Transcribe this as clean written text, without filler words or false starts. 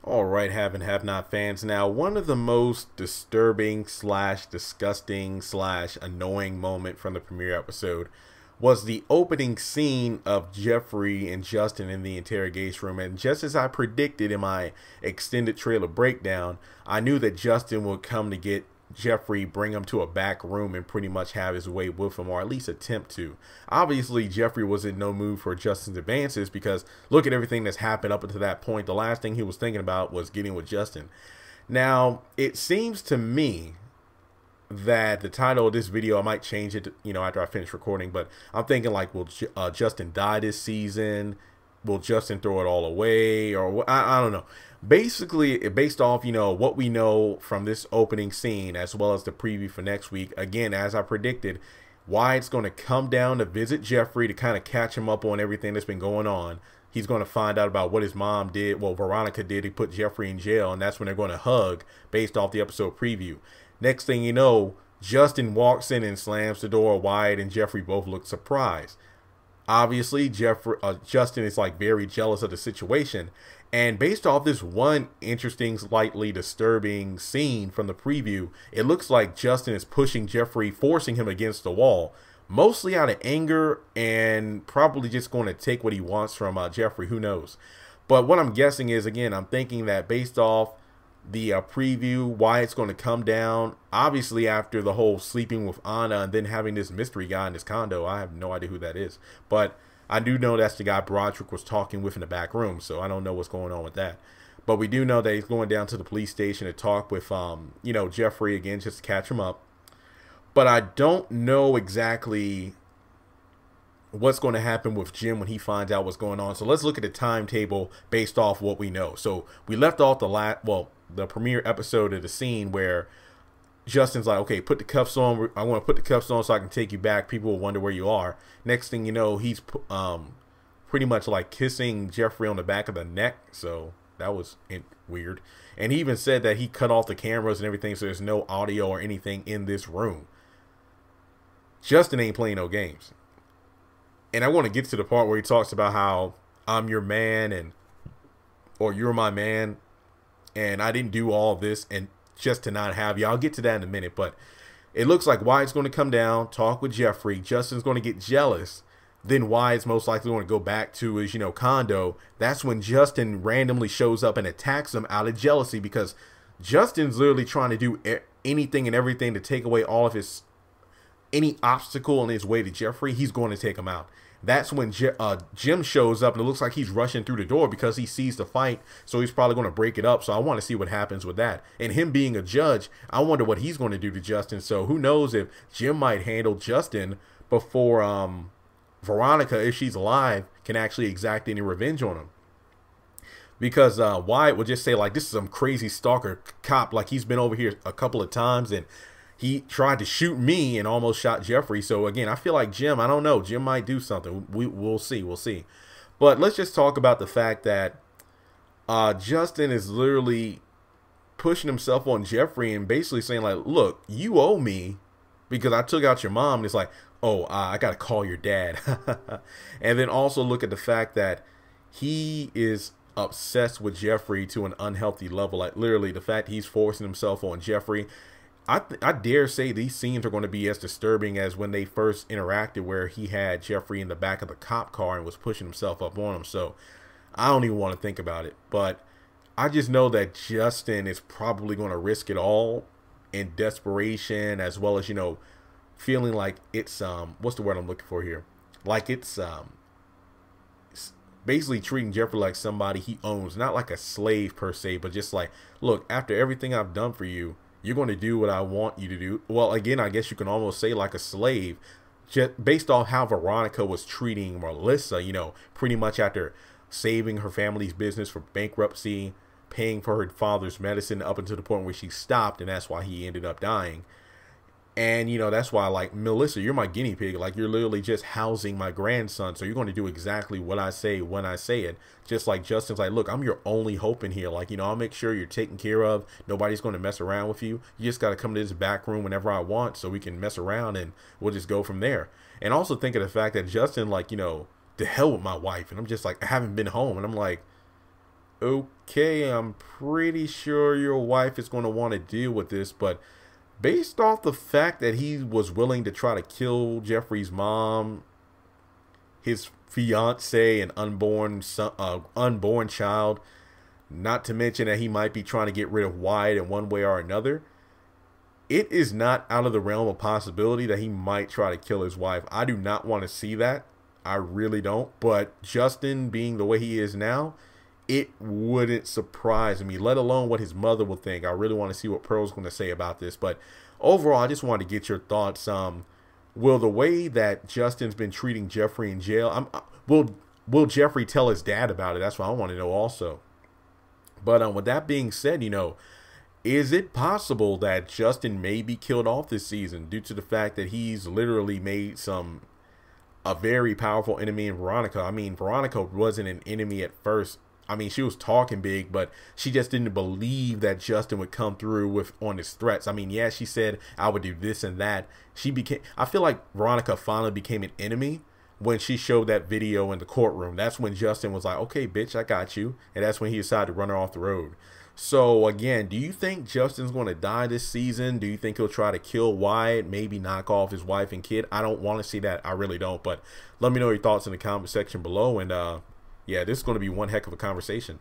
All right, have and have not fans. Now, one of the most disturbing slash disgusting slash annoying moment from the premiere episode was the opening scene of Jeffrey and Justin in the interrogation room. And just as I predicted in my extended trailer breakdown, I knew that Justin would come to get Jeffrey, bring him to a back room, and pretty much have his way with him, or at least attempt to. Obviously, Jeffrey was in no mood for Justin's advances because look at everything that's happened up until that point. The last thing he was thinking about was getting with Justin. Now, it seems to me that the title of this video, I might change it, after I finish recording, but I'm thinking like, will Justin die this season? Will Justin throw it all away? Or I don't know. Basically, based off, what we know from this opening scene, as well as the preview for next week, again, as I predicted, Wyatt's going to come down to visit Jeffrey to kind of catch him up on everything that's been going on. He's going to find out about what his mom did, well, Veronica did. He put Jeffrey in jail, and that's when they're going to hug based off the episode preview. Next thing you know, Justin walks in and slams the door. Wyatt and Jeffrey both look surprised. Obviously, Justin is like very jealous of the situation. And based off this one interesting, slightly disturbing scene from the preview, it looks like Justin is pushing Jeffrey, forcing him against the wall, mostly out of anger and probably just going to take what he wants from Jeffrey. Who knows? But what I'm guessing is, again, I'm thinking that based off the preview, Wyatt's going to come down, obviously after the whole sleeping with Anna and then having this mystery guy in his condo. I have no idea who that is, but I do know that's the guy Broderick was talking with in the back room, so I don't know what's going on with that. But we do know that he's going down to the police station to talk with, Jeffrey again, just to catch him up. But I don't know exactly what's going to happen with Jim when he finds out what's going on. So let's look at the timetable based off what we know. So we left off the premiere episode of the scene where Justin's like, okay, put the cuffs on. I want to put the cuffs on so I can take you back. People will wonder where you are. Next thing you know, he's pretty much like kissing Jeffrey on the back of the neck. So that was weird. And he even said that he cut off the cameras and everything, so there's no audio or anything in this room. Justin ain't playing no games. And I want to get to the part where he talks about how I'm your man or you're my man. And I didn't do all of this and just to not have you. I'll get to that in a minute, but it looks like Wyatt's going to come down, talk with Jeffrey. Justin's going to get jealous. Then Wyatt's most likely going to go back to his, condo. That's when Justin randomly shows up and attacks him out of jealousy because Justin's literally trying to do anything and everything to take away all of any obstacle in his way to Jeffrey. He's going to take him out. That's when Jim shows up and it looks like he's rushing through the door because he sees the fight. So he's probably going to break it up. So I want to see what happens with that. And him being a judge, I wonder what he's going to do to Justin. So who knows if Jim might handle Justin before Veronica, if she's alive, can actually exact any revenge on him. Because Wyatt would just say like, this is some crazy stalker cop. Like he's been over here a couple of times and he tried to shoot me and almost shot Jeffrey. So again, I feel like Jim, I don't know. Jim might do something. We'll see. We'll see. But let's just talk about the fact that Justin is literally pushing himself on Jeffrey and basically saying like, look, you owe me because I took out your mom. And it's like, oh, I got to call your dad. And then also look at the fact that he is obsessed with Jeffrey to an unhealthy level. Like literally the fact he's forcing himself on Jeffrey. I dare say these scenes are going to be as disturbing as when they first interacted where he had Jeffrey in the back of the cop car and was pushing himself up on him. So I don't even want to think about it. But I just know that Justin is probably going to risk it all in desperation, as well as, feeling like it's, what's the word I'm looking for here? Like it's basically treating Jeffrey like somebody he owns, not like a slave per se, but just like, look, after everything I've done for you, you're going to do what I want you to do. Well, again, I guess you can almost say like a slave, just based off how Veronica was treating Melissa, pretty much after saving her family's business for bankruptcy, paying for her father's medicine up until the point where she stopped, and that's why he ended up dying. And, that's why, like, Melissa, you're my guinea pig. Like, you're literally just housing my grandson. So you're going to do exactly what I say when I say it. Just like Justin's like, look, I'm your only hope in here. Like, I'll make sure you're taken care of. Nobody's going to mess around with you. You just got to come to this back room whenever I want so we can mess around and we'll just go from there. And also think of the fact that Justin, like, to hell with my wife. And I'm just like, I haven't been home. And I'm like, okay, I'm pretty sure your wife is going to want to deal with this, but based off the fact that he was willing to try to kill Jeffrey's mom, his fiance, and unborn child, not to mention that he might be trying to get rid of Wyatt in one way or another, it is not out of the realm of possibility that he might try to kill his wife. I do not want to see that. I really don't. But Justin being the way he is now, it wouldn't surprise me, let alone what his mother will think. I really want to see what Pearl's going to say about this. But overall, I just wanted to get your thoughts. Will the way that Justin's been treating Jeffrey in jail, will Jeffrey tell his dad about it? That's what I want to know also. But with that being said, is it possible that Justin may be killed off this season due to the fact that he's literally made a very powerful enemy in Veronica? I mean, Veronica wasn't an enemy at first. I mean, she was talking big, but she just didn't believe that Justin would come through on his threats. I mean, yeah, she said, I would do this and that. I feel like Veronica finally became an enemy when she showed that video in the courtroom. That's when Justin was like, okay, bitch, I got you. And that's when he decided to run her off the road. So, again, do you think Justin's going to die this season? Do you think he'll try to kill Wyatt, maybe knock off his wife and kid? I don't want to see that. I really don't. But let me know your thoughts in the comment section below. And, yeah, this is going to be one heck of a conversation.